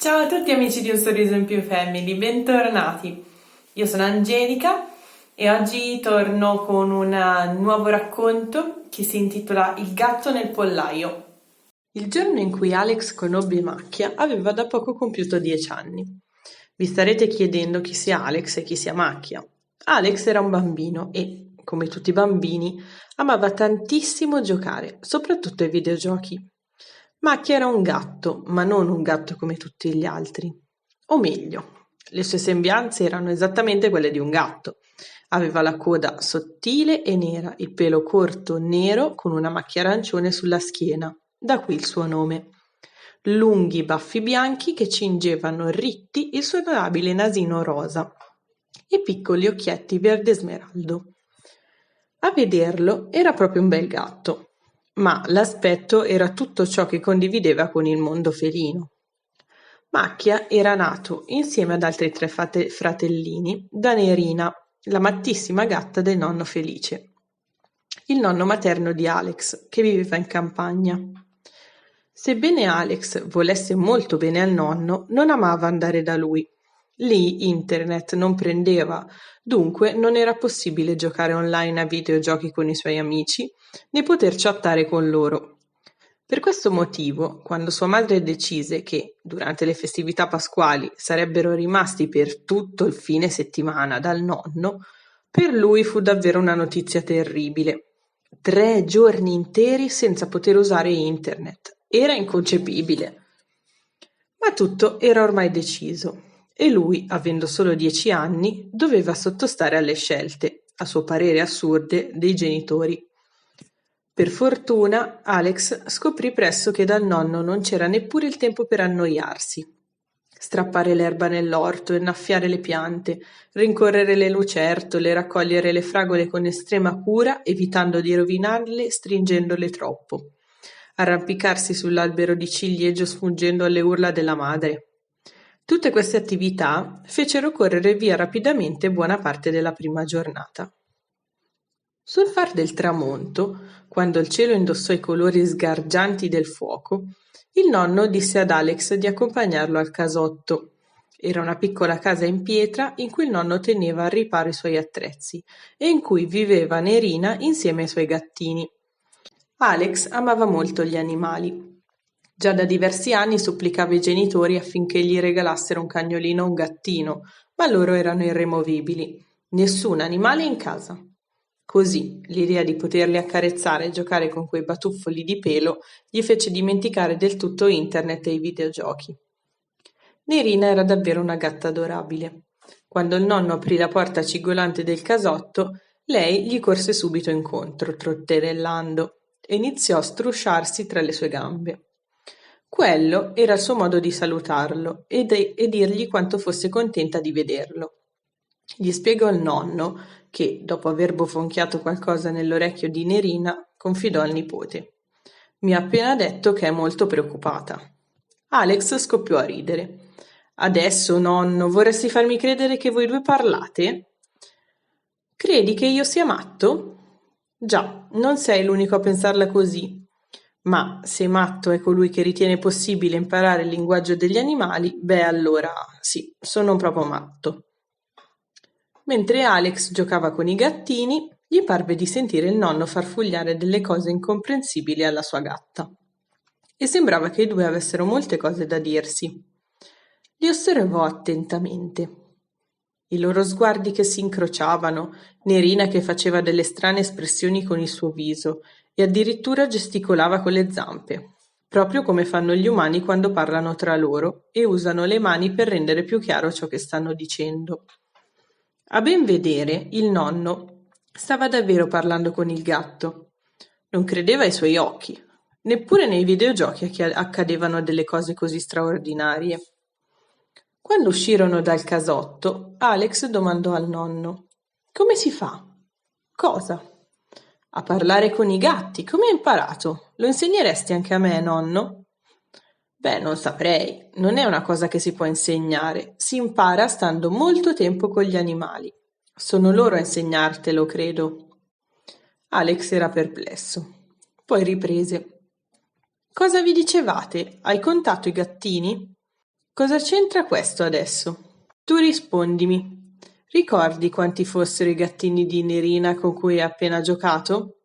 Ciao a tutti amici di Un Sorriso in Più Family, bentornati. Io sono Angelica e oggi torno con un nuovo racconto che si intitola Il gatto nel pollaio. Il giorno in cui Alex conobbe Macchia aveva da poco compiuto 10 anni. Vi starete chiedendo chi sia Alex e chi sia Macchia. Alex era un bambino e, come tutti i bambini, amava tantissimo giocare, soprattutto ai videogiochi. Macchia era un gatto, ma non un gatto come tutti gli altri. O meglio, le sue sembianze erano esattamente quelle di un gatto. Aveva la coda sottile e nera, il pelo corto nero con una macchia arancione sulla schiena, da qui il suo nome. Lunghi baffi bianchi che cingevano ritti il suo adorabile nasino rosa e piccoli occhietti verde smeraldo. A vederlo era proprio un bel gatto, ma l'aspetto era tutto ciò che condivideva con il mondo felino. Macchia era nato, insieme ad altri 3 fratellini, da Nerina, l'amatissima gatta del nonno Felice, il nonno materno di Alex, che viveva in campagna. Sebbene Alex volesse molto bene al nonno, non amava andare da lui. Lì internet non prendeva, dunque non era possibile giocare online a videogiochi con i suoi amici, né poter chattare con loro. Per questo motivo, quando sua madre decise che, durante le festività pasquali, sarebbero rimasti per tutto il fine settimana dal nonno, per lui fu davvero una notizia terribile. 3 giorni interi senza poter usare internet. Era inconcepibile. Ma tutto era ormai deciso e lui, avendo solo 10 anni, doveva sottostare alle scelte, a suo parere assurde, dei genitori. Per fortuna, Alex scoprì presto che dal nonno non c'era neppure il tempo per annoiarsi. Strappare l'erba nell'orto, innaffiare le piante, rincorrere le lucertole, raccogliere le fragole con estrema cura, evitando di rovinarle stringendole troppo. Arrampicarsi sull'albero di ciliegio sfuggendo alle urla della madre. Tutte queste attività fecero correre via rapidamente buona parte della prima giornata. Sul far del tramonto, quando il cielo indossò i colori sgargianti del fuoco, il nonno disse ad Alex di accompagnarlo al casotto. Era una piccola casa in pietra in cui il nonno teneva al riparo i suoi attrezzi e in cui viveva Nerina insieme ai suoi gattini. Alex amava molto gli animali. Già da diversi anni supplicava i genitori affinché gli regalassero un cagnolino o un gattino, ma loro erano irremovibili. Nessun animale in casa. Così l'idea di poterli accarezzare e giocare con quei batuffoli di pelo gli fece dimenticare del tutto internet e i videogiochi. Nerina era davvero una gatta adorabile. Quando il nonno aprì la porta cigolante del casotto, lei gli corse subito incontro, trotterellando, e iniziò a strusciarsi tra le sue gambe. Quello era il suo modo di salutarlo e dirgli quanto fosse contenta di vederlo. Gli spiegò il nonno che, dopo aver bofonchiato qualcosa nell'orecchio di Nerina, confidò al nipote. Mi ha appena detto che è molto preoccupata. Alex scoppiò a ridere. Adesso, nonno, vorresti farmi credere che voi due parlate? Credi che io sia matto? Già, non sei l'unico a pensarla così. Ma se matto è colui che ritiene possibile imparare il linguaggio degli animali, beh allora sì, sono proprio matto. Mentre Alex giocava con i gattini, gli parve di sentire il nonno farfugliare delle cose incomprensibili alla sua gatta. E sembrava che i due avessero molte cose da dirsi. Li osservò attentamente. I loro sguardi che si incrociavano, Nerina che faceva delle strane espressioni con il suo viso e addirittura gesticolava con le zampe, proprio come fanno gli umani quando parlano tra loro e usano le mani per rendere più chiaro ciò che stanno dicendo. A ben vedere, il nonno stava davvero parlando con il gatto. Non credeva ai suoi occhi. Neppure nei videogiochi accadevano delle cose così straordinarie. Quando uscirono dal casotto, Alex domandò al nonno: Come si fa? Cosa? A parlare con i gatti. Come hai imparato? Lo insegneresti anche a me, nonno? Beh, non saprei. Non è una cosa che si può insegnare. Si impara stando molto tempo con gli animali. Sono loro a insegnartelo, credo. Alex era perplesso. Poi riprese. Cosa vi dicevate? Hai contato i gattini? Cosa c'entra questo adesso? Tu rispondimi. Ricordi quanti fossero i gattini di Nerina con cui hai appena giocato?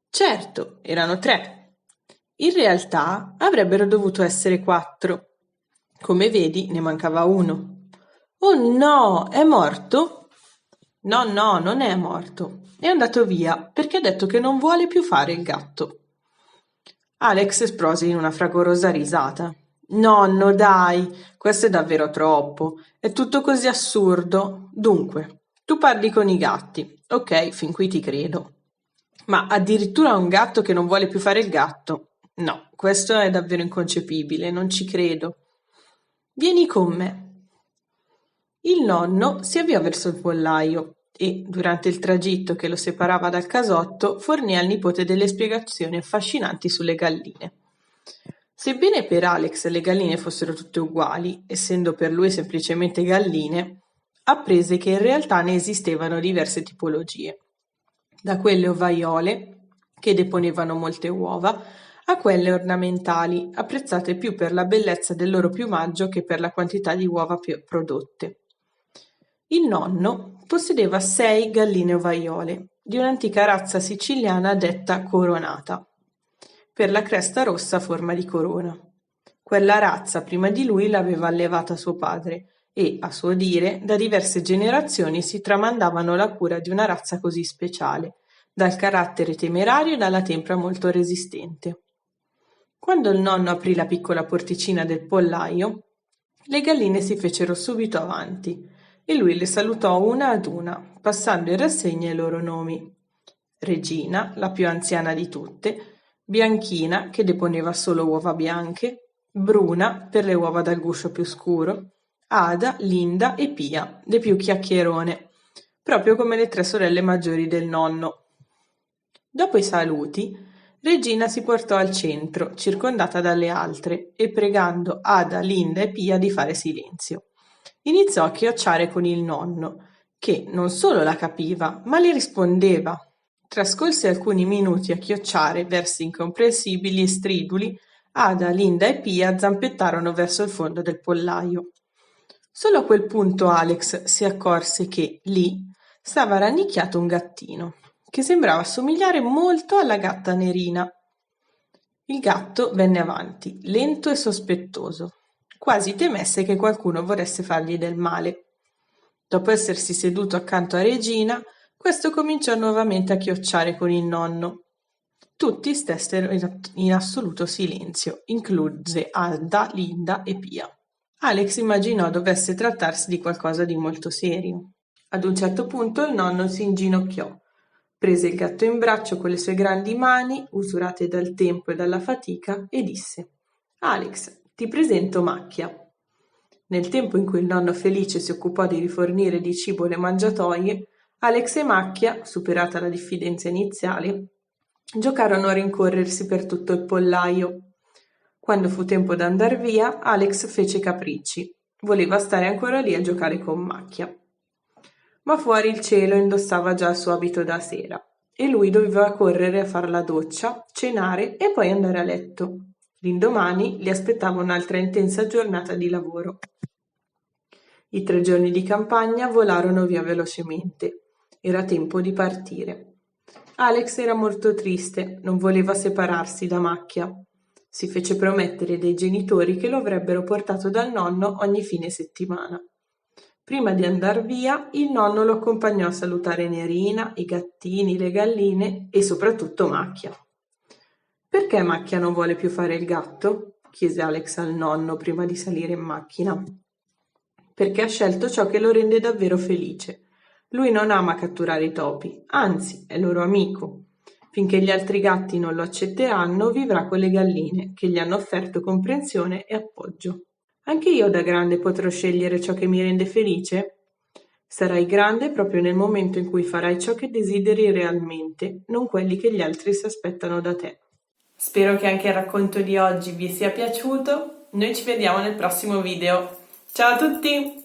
Certo, erano 3. In realtà avrebbero dovuto essere 4. Come vedi, ne mancava uno. Oh no, è morto? No, non è morto. È andato via perché ha detto che non vuole più fare il gatto. Alex esplose in una fragorosa risata. Nonno, dai, questo è davvero troppo. È tutto così assurdo. Dunque, tu parli con i gatti. Ok, fin qui ti credo. Ma addirittura un gatto che non vuole più fare il gatto? No, questo è davvero inconcepibile, non ci credo. Vieni con me. Il nonno si avviò verso il pollaio e, durante il tragitto che lo separava dal casotto, fornì al nipote delle spiegazioni affascinanti sulle galline. Sebbene per Alex le galline fossero tutte uguali, essendo per lui semplicemente galline, apprese che in realtà ne esistevano diverse tipologie, da quelle ovaiole, che deponevano molte uova, a quelle ornamentali, apprezzate più per la bellezza del loro piumaggio che per la quantità di uova prodotte. Il nonno possedeva 6 galline ovaiole, di un'antica razza siciliana detta coronata, per la cresta rossa a forma di corona. Quella razza prima di lui l'aveva allevata suo padre e, a suo dire, da diverse generazioni si tramandavano la cura di una razza così speciale, dal carattere temerario e dalla tempra molto resistente. Quando il nonno aprì la piccola porticina del pollaio, le galline si fecero subito avanti e lui le salutò una ad una, passando in rassegna i loro nomi. Regina, la più anziana di tutte, Bianchina, che deponeva solo uova bianche, Bruna, per le uova dal guscio più scuro, Ada, Linda e Pia, le più chiacchierone, proprio come le 3 sorelle maggiori del nonno. Dopo i saluti, Regina si portò al centro, circondata dalle altre, e pregando Ada, Linda e Pia di fare silenzio. Iniziò a chiocciare con il nonno, che non solo la capiva, ma le rispondeva. Trascorse alcuni minuti a chiocciare versi incomprensibili e striduli, Ada, Linda e Pia zampettarono verso il fondo del pollaio. Solo a quel punto Alex si accorse che, lì, stava rannicchiato un gattino, che sembrava assomigliare molto alla gatta Nerina. Il gatto venne avanti, lento e sospettoso, quasi temesse che qualcuno volesse fargli del male. Dopo essersi seduto accanto a Regina, questo cominciò nuovamente a chiocciare con il nonno. Tutti stessero in assoluto silenzio, incluse Ada, Linda e Pia. Alex immaginò dovesse trattarsi di qualcosa di molto serio. Ad un certo punto il nonno si inginocchiò, prese il gatto in braccio con le sue grandi mani, usurate dal tempo e dalla fatica, e disse: «Alex, ti presento Macchia». Nel tempo in cui il nonno felice si occupò di rifornire di cibo le mangiatoie, Alex e Macchia, superata la diffidenza iniziale, giocarono a rincorrersi per tutto il pollaio. Quando fu tempo d'andar via, Alex fece capricci. Voleva stare ancora lì a giocare con Macchia. Ma fuori il cielo indossava già il suo abito da sera e lui doveva correre a far la doccia, cenare e poi andare a letto. L'indomani li aspettava un'altra intensa giornata di lavoro. I 3 giorni di campagna volarono via velocemente. Era tempo di partire. Alex era molto triste, non voleva separarsi da Macchia. Si fece promettere dai genitori che lo avrebbero portato dal nonno ogni fine settimana. Prima di andar via, il nonno lo accompagnò a salutare Nerina, i gattini, le galline e soprattutto Macchia. «Perché Macchia non vuole più fare il gatto?» chiese Alex al nonno prima di salire in macchina. «Perché ha scelto ciò che lo rende davvero felice. Lui non ama catturare i topi, anzi, è loro amico. Finché gli altri gatti non lo accetteranno, vivrà con le galline, che gli hanno offerto comprensione e appoggio. Anche io da grande potrò scegliere ciò che mi rende felice? Sarai grande proprio nel momento in cui farai ciò che desideri realmente, non quelli che gli altri si aspettano da te». Spero che anche il racconto di oggi vi sia piaciuto. Noi ci vediamo nel prossimo video. Ciao a tutti!